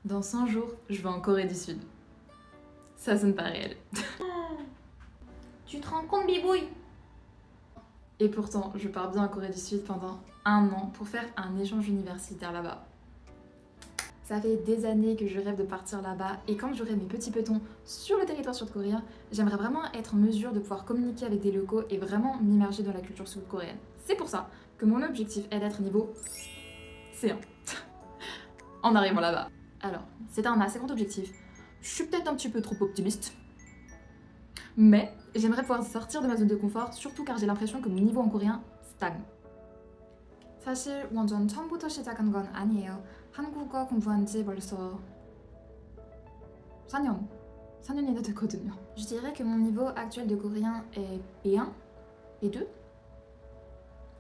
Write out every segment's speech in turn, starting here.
Dans 100 jours, je vais en Corée du Sud. Ça sonne pas réel. Tu te rends compte, Bibouille? Et pourtant, je pars bien en Corée du Sud pendant 1 an pour faire un échange universitaire là-bas. Ça fait des années que je rêve de partir là-bas et quand j'aurai mes petits petons sur le territoire sud-coréen, j'aimerais vraiment être en mesure de pouvoir communiquer avec des locaux et vraiment m'immerger dans la culture sud-coréenne. C'est pour ça que mon objectif est d'être niveau C1 en arrivant là-bas. Alors, c'est un assez grand objectif. Je suis peut-être un petit peu trop optimiste, mais j'aimerais pouvoir sortir de ma zone de confort, surtout car j'ai l'impression que mon niveau en coréen stagne. 사실 완전 처음부터 시작한 건 아니에요. 한국어 공부한 지 벌써 4년이나 됐거든요. Je dirais que mon niveau actuel de coréen est B1, B2,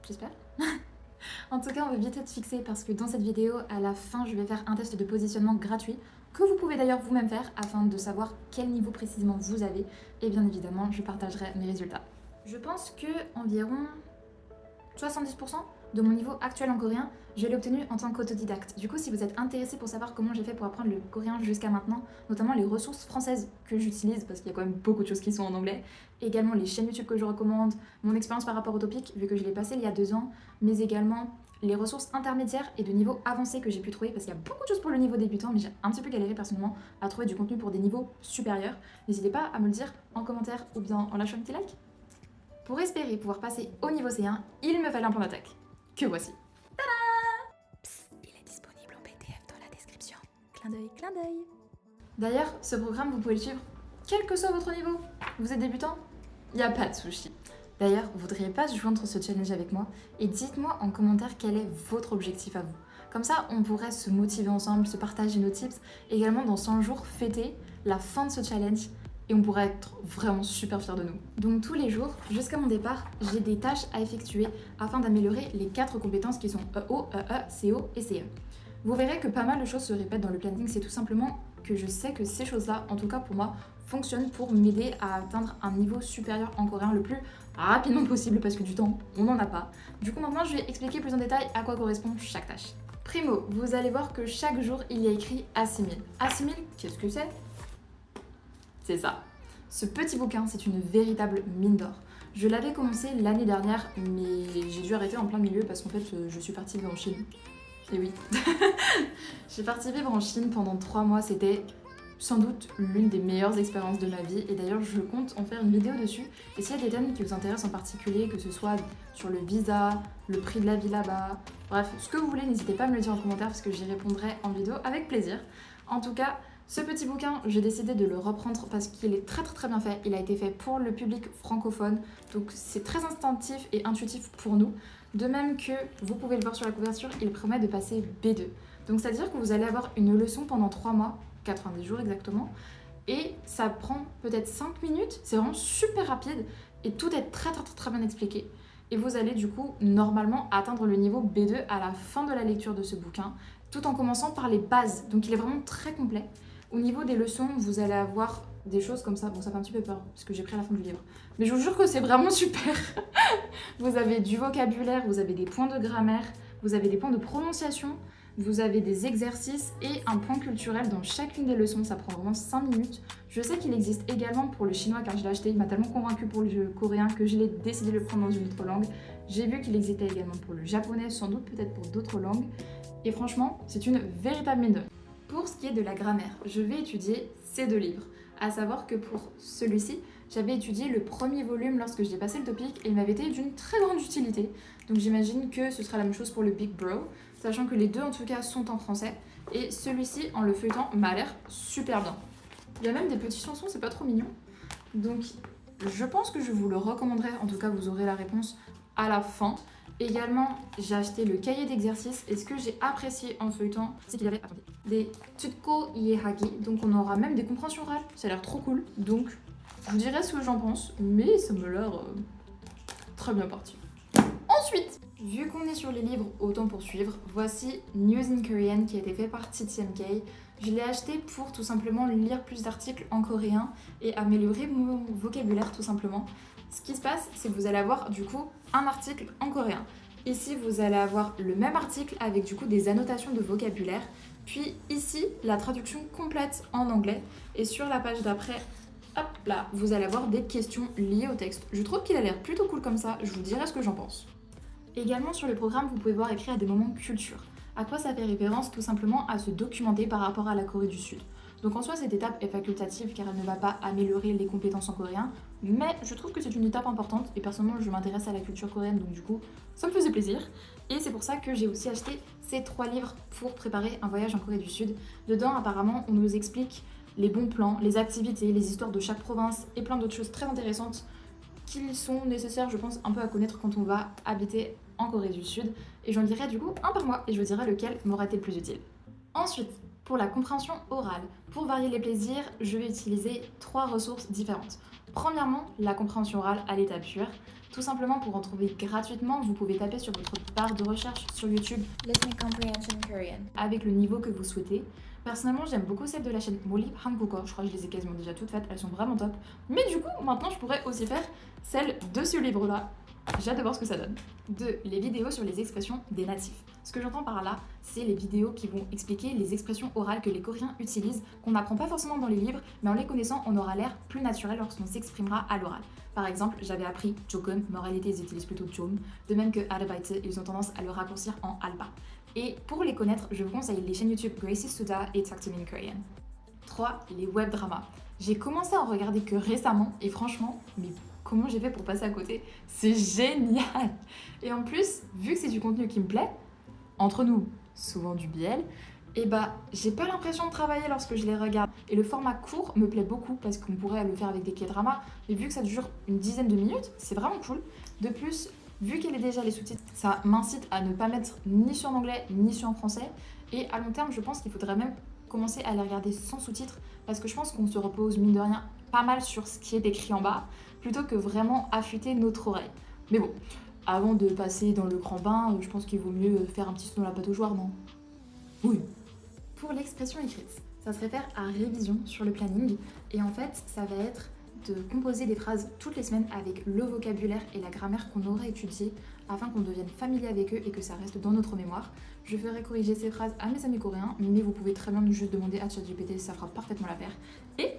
j'espère. En tout cas, on va vite être fixé parce que dans cette vidéo, à la fin, je vais faire un test de positionnement gratuit que vous pouvez d'ailleurs vous-même faire afin de savoir quel niveau précisément vous avez et bien évidemment, je partagerai mes résultats. Je pense que environ 70% de mon niveau actuel en coréen, je l'ai obtenu en tant qu'autodidacte. Du coup, si vous êtes intéressé pour savoir comment j'ai fait pour apprendre le coréen jusqu'à maintenant, notamment les ressources françaises que j'utilise, parce qu'il y a quand même beaucoup de choses qui sont en anglais, également les chaînes YouTube que je recommande, mon expérience par rapport au topic, vu que je l'ai passé il y a 2 ans, mais également les ressources intermédiaires et de niveau avancé que j'ai pu trouver, parce qu'il y a beaucoup de choses pour le niveau débutant, mais j'ai un petit peu galéré personnellement à trouver du contenu pour des niveaux supérieurs. N'hésitez pas à me le dire en commentaire ou bien en lâchant un petit like. Pour espérer pouvoir passer au niveau C1, il me fallait un plan d'attaque. Que voici. Psst, il est disponible en PDF dans la description. Clin d'œil, clin d'œil. D'ailleurs, ce programme, vous pouvez le suivre quel que soit votre niveau. Vous êtes débutant? Il n'y a pas de souci. D'ailleurs, vous ne voudriez pas joindre ce challenge avec moi? Et dites-moi en commentaire quel est votre objectif à vous. Comme ça, on pourrait se motiver ensemble, se partager nos tips. Également, dans 100 jours, fêter la fin de ce challenge. Et on pourrait être vraiment super fiers de nous. Donc tous les jours, jusqu'à mon départ, j'ai des tâches à effectuer afin d'améliorer les 4 compétences qui sont EO, EE, CO et CE. Vous verrez que pas mal de choses se répètent dans le planning, c'est tout simplement que je sais que ces choses-là, en tout cas pour moi, fonctionnent pour m'aider à atteindre un niveau supérieur en coréen le plus rapidement possible parce que du temps, on n'en a pas. Du coup maintenant, je vais expliquer plus en détail à quoi correspond chaque tâche. Primo, vous allez voir que chaque jour, il y a écrit assimile. Assimile, qu'est-ce que c'est? C'est ça. Ce petit bouquin, c'est une véritable mine d'or. Je l'avais commencé l'année dernière, mais j'ai dû arrêter en plein milieu parce qu'en fait, je suis partie vivre en Chine. Et oui. Je suis partie vivre en Chine pendant 3 mois. C'était sans doute l'une des meilleures expériences de ma vie. Et d'ailleurs, je compte en faire une vidéo dessus. Et s'il y a des thèmes qui vous intéressent en particulier, que ce soit sur le visa, le prix de la vie là-bas, bref, ce que vous voulez, n'hésitez pas à me le dire en commentaire parce que j'y répondrai en vidéo avec plaisir. En tout cas, ce petit bouquin, j'ai décidé de le reprendre parce qu'il est très bien fait. Il a été fait pour le public francophone, donc c'est très instinctif et intuitif pour nous. De même que, vous pouvez le voir sur la couverture, il promet de passer B2. Donc c'est-à-dire que vous allez avoir une leçon pendant 3 mois, 90 jours exactement, et ça prend peut-être 5 minutes, c'est vraiment super rapide, et tout est très bien expliqué. Et vous allez du coup, normalement, atteindre le niveau B2 à la fin de la lecture de ce bouquin, tout en commençant par les bases. Donc il est vraiment très complet. Au niveau des leçons, vous allez avoir des choses comme ça. Bon, ça fait un petit peu peur, parce que j'ai pris à la fin du livre. Mais je vous jure que c'est vraiment super. Vous avez du vocabulaire, vous avez des points de grammaire, vous avez des points de prononciation, vous avez des exercices et un point culturel dans chacune des leçons. Ça prend vraiment 5 minutes. Je sais qu'il existe également pour le chinois, car je l'ai acheté. Il m'a tellement convaincu pour le coréen que je l'ai décidé de le prendre dans une autre langue. J'ai vu qu'il existait également pour le japonais, sans doute peut-être pour d'autres langues. Et franchement, c'est une véritable mine d'or. Pour ce qui est de la grammaire, je vais étudier ces 2 livres. À savoir que pour celui-ci, j'avais étudié le premier volume lorsque j'ai passé le topic et il m'avait été d'une très grande utilité. Donc j'imagine que ce sera la même chose pour le Big Bro, sachant que les 2 en tout cas sont en français. Et celui-ci, en le feuilletant, m'a l'air super bien. Il y a même des petites chansons, c'est pas trop mignon. Donc je pense que je vous le recommanderais, en tout cas vous aurez la réponse à la fin. Également, j'ai acheté le cahier d'exercice et ce que j'ai apprécié en feuilletant, c'est qu'il y avait des tutko iehagi, donc on aura même des compréhensions orales, ça a l'air trop cool. Donc, je vous dirai ce que j'en pense, mais ça me l'air très bien parti. Ensuite, vu qu'on est sur les livres, autant poursuivre, voici News in Korean qui a été fait par TTMK. Je l'ai acheté pour tout simplement lire plus d'articles en coréen et améliorer mon vocabulaire tout simplement. Ce qui se passe, c'est que vous allez avoir du coup un article en coréen. Ici, vous allez avoir le même article avec du coup des annotations de vocabulaire, Puis ici, la traduction complète en anglais. Et sur la page d'après, hop là, vous allez avoir des questions liées au texte. Je trouve qu'il a l'air plutôt cool comme ça, je vous dirai ce que j'en pense. Également sur le programme, vous pouvez voir écrit à des moments culture. À quoi ça fait référence? Tout simplement à se documenter par rapport à la Corée du Sud. Donc en soi, cette étape est facultative car elle ne va pas améliorer les compétences en coréen, mais je trouve que c'est une étape importante et personnellement je m'intéresse à la culture coréenne donc du coup ça me faisait plaisir. Et c'est pour ça que j'ai aussi acheté ces 3 livres pour préparer un voyage en Corée du Sud. Dedans apparemment on nous explique les bons plans, les activités, les histoires de chaque province et plein d'autres choses très intéressantes qui sont nécessaires je pense un peu à connaître quand on va habiter en Corée du Sud. Et j'en lirai du coup un par mois et je vous dirai lequel m'aura été le plus utile. Ensuite, pour la compréhension orale, pour varier les plaisirs, je vais utiliser 3 ressources différentes. Premièrement, la compréhension orale à l'état pur. Tout simplement pour en trouver gratuitement, vous pouvez taper sur votre barre de recherche sur YouTube Listening Comprehension Korean. avec le niveau que vous souhaitez. Personnellement, j'aime beaucoup celle de la chaîne Molly Hankook. Je crois que je les ai quasiment déjà toutes faites, elles sont vraiment top. Mais du coup, maintenant, je pourrais aussi faire celle de ce livre-là. J'ai hâte de voir ce que ça donne. 2. Les vidéos sur les expressions des natifs. Ce que j'entends par là, c'est les vidéos qui vont expliquer les expressions orales que les Coréens utilisent, qu'on n'apprend pas forcément dans les livres, mais en les connaissant, on aura l'air plus naturel lorsqu'on s'exprimera à l'oral. Par exemple, j'avais appris Jokum, mais en réalité ils utilisent plutôt Jom, de même que Arbeite, ils ont tendance à le raccourcir en Alba. Et pour les connaître, je vous conseille les chaînes YouTube Gracie Suda et Talk to Me in Korean. 3. Les web dramas. J'ai commencé à en regarder que récemment, et franchement, mais comment j'ai fait pour passer à côté? C'est génial! Et en plus, vu que c'est du contenu qui me plaît, entre nous, souvent du BL, et bah j'ai pas l'impression de travailler lorsque je les regarde. Et le format court me plaît beaucoup parce qu'on pourrait le faire avec des K-dramas, mais vu que ça dure une dizaine de minutes, c'est vraiment cool. De plus, vu qu'elle est déjà les sous-titres, ça m'incite à ne pas mettre ni sur en anglais ni sur en français. Et à long terme, je pense qu'il faudrait même commencer à les regarder sans sous-titres parce que je pense qu'on se repose mine de rien pas mal sur ce qui est écrit en bas plutôt que vraiment affûter notre oreille. Mais bon, avant de passer dans le grand bain, je pense qu'il vaut mieux faire un petit saut dans la pâte aux joueurs, non? Oui. Pour l'expression écrite, ça se réfère à révision sur le planning et en fait, ça va être de composer des phrases toutes les semaines avec le vocabulaire et la grammaire qu'on aura étudié afin qu'on devienne familier avec eux et que ça reste dans notre mémoire. Je ferai corriger ces phrases à mes amis coréens, mais vous pouvez très bien juste demander à ChatGPT, ça fera parfaitement l'affaire. Et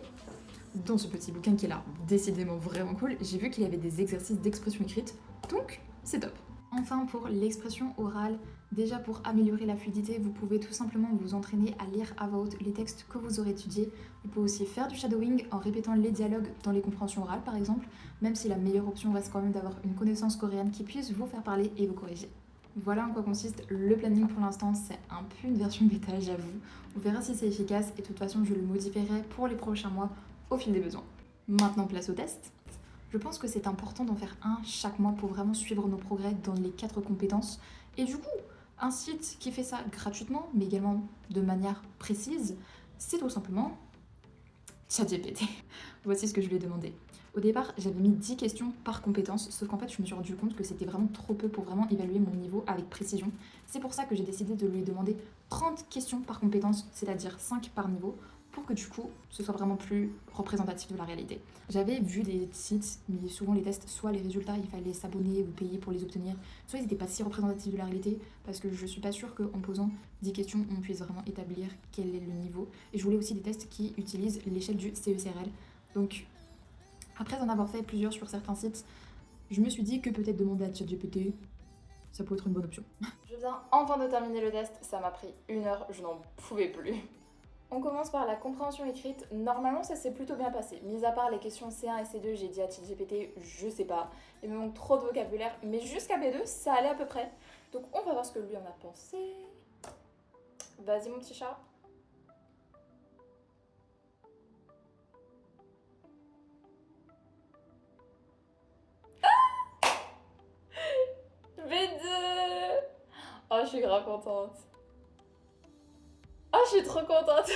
dans ce petit bouquin qui est là, décidément vraiment cool, j'ai vu qu'il y avait des exercices d'expression écrite, donc c'est top. Enfin, pour l'expression orale, déjà pour améliorer la fluidité, vous pouvez tout simplement vous entraîner à lire à voix haute les textes que vous aurez étudiés. Vous pouvez aussi faire du shadowing en répétant les dialogues dans les compréhensions orales par exemple, même si la meilleure option reste quand même d'avoir une connaissance coréenne qui puisse vous faire parler et vous corriger. Voilà en quoi consiste le planning pour l'instant, c'est un peu une version bêta j'avoue. On verra si c'est efficace et de toute façon je le modifierai pour les prochains mois au fil des besoins. Maintenant place au test. Je pense que c'est important d'en faire un chaque mois pour vraiment suivre nos progrès dans les 4 compétences. Et du coup, un site qui fait ça gratuitement, mais également de manière précise, c'est tout simplement ChatGPT. Voici ce que je lui ai demandé. Au départ, j'avais mis 10 questions par compétence, sauf qu'en fait, je me suis rendu compte que c'était vraiment trop peu pour vraiment évaluer mon niveau avec précision. C'est pour ça que j'ai décidé de lui demander 30 questions par compétence, c'est-à-dire 5 par niveau, pour que du coup, ce soit vraiment plus représentatif de la réalité. J'avais vu des sites, mais souvent les tests, soit les résultats, il fallait s'abonner ou payer pour les obtenir, soit ils n'étaient pas si représentatifs de la réalité, parce que je suis pas sûre qu'en posant 10 questions, on puisse vraiment établir quel est le niveau. Et je voulais aussi des tests qui utilisent l'échelle du CECRL. Donc, après en avoir fait plusieurs sur certains sites, je me suis dit que peut-être demander à ChatGPT, ça pourrait être une bonne option. Je viens enfin de terminer le test, ça m'a pris 1 heure, je n'en pouvais plus. On commence par la compréhension écrite. Normalement, ça s'est plutôt bien passé. Mis à part les questions C1 et C2, j'ai dit à ChatGPT, je sais pas. Il me manque trop de vocabulaire, mais jusqu'à B2, ça allait à peu près. Donc on va voir ce que lui en a pensé. Vas-y mon petit chat. B2. Oh, je suis grave contente. Oh, je suis trop contente.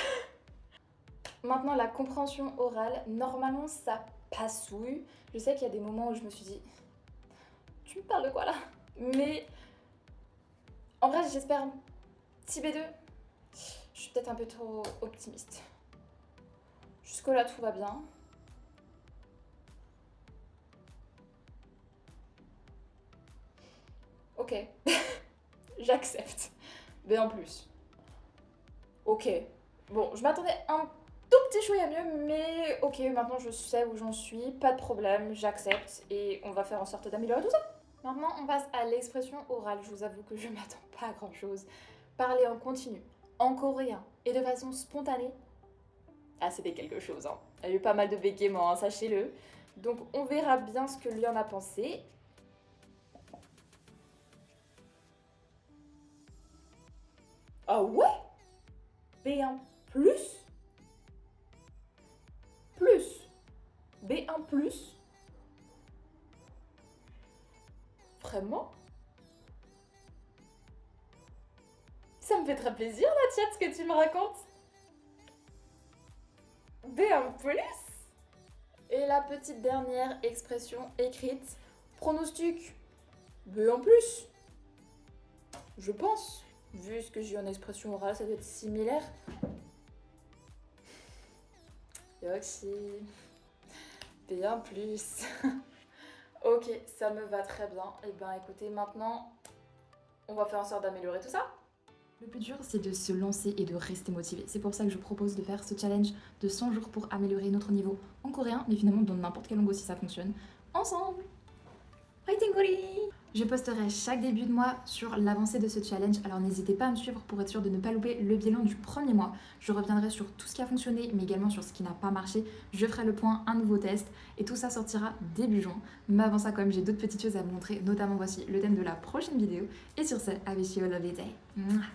Maintenant, la compréhension orale, normalement, ça passouille. Je sais qu'il y a des moments où je me suis dit, tu me parles de quoi là? Mais en vrai, j'espère un petit B2. Je suis peut-être un peu trop optimiste. Jusque-là, tout va bien. Ok, j'accepte. Mais en plus, Ok. Bon, je m'attendais un tout petit chouïa mieux, mais ok, maintenant je sais où j'en suis, pas de problème, j'accepte et on va faire en sorte d'améliorer tout ça. Maintenant, on passe à l'expression orale. Je vous avoue que je m'attends pas à grand chose. Parler en continu, en coréen et de façon spontanée. Ah, c'était quelque chose, hein. Il y a eu pas mal de bégaiements, hein, sachez-le. Donc, on verra bien ce que lui en a pensé. Ah ouais? B1 plus? Plus? B1 plus? Vraiment? Ça me fait très plaisir, la chat, ce que tu me racontes. B1 plus? Et la petite dernière expression écrite, pronostic B1 plus. Je pense. Vu ce que j'ai en expression orale, ça doit être similaire. Yoxi. B1 plus. Ok, ça me va très bien. Et ben écoutez, maintenant, on va faire en sorte d'améliorer tout ça. Le plus dur, c'est de se lancer et de rester motivé. C'est pour ça que je propose de faire ce challenge de 100 jours pour améliorer notre niveau en coréen, mais finalement dans n'importe quelle langue aussi ça fonctionne, ensemble. Fighting Korea! Je posterai chaque début de mois sur l'avancée de ce challenge, alors n'hésitez pas à me suivre pour être sûr de ne pas louper le bilan du premier mois. Je reviendrai sur tout ce qui a fonctionné, mais également sur ce qui n'a pas marché. Je ferai le point, un nouveau test, et tout ça sortira début juin. Mais avant ça, quand même, j'ai d'autres petites choses à vous montrer, notamment voici le thème de la prochaine vidéo. Et sur ce, I wish you a lovely day. Mouah.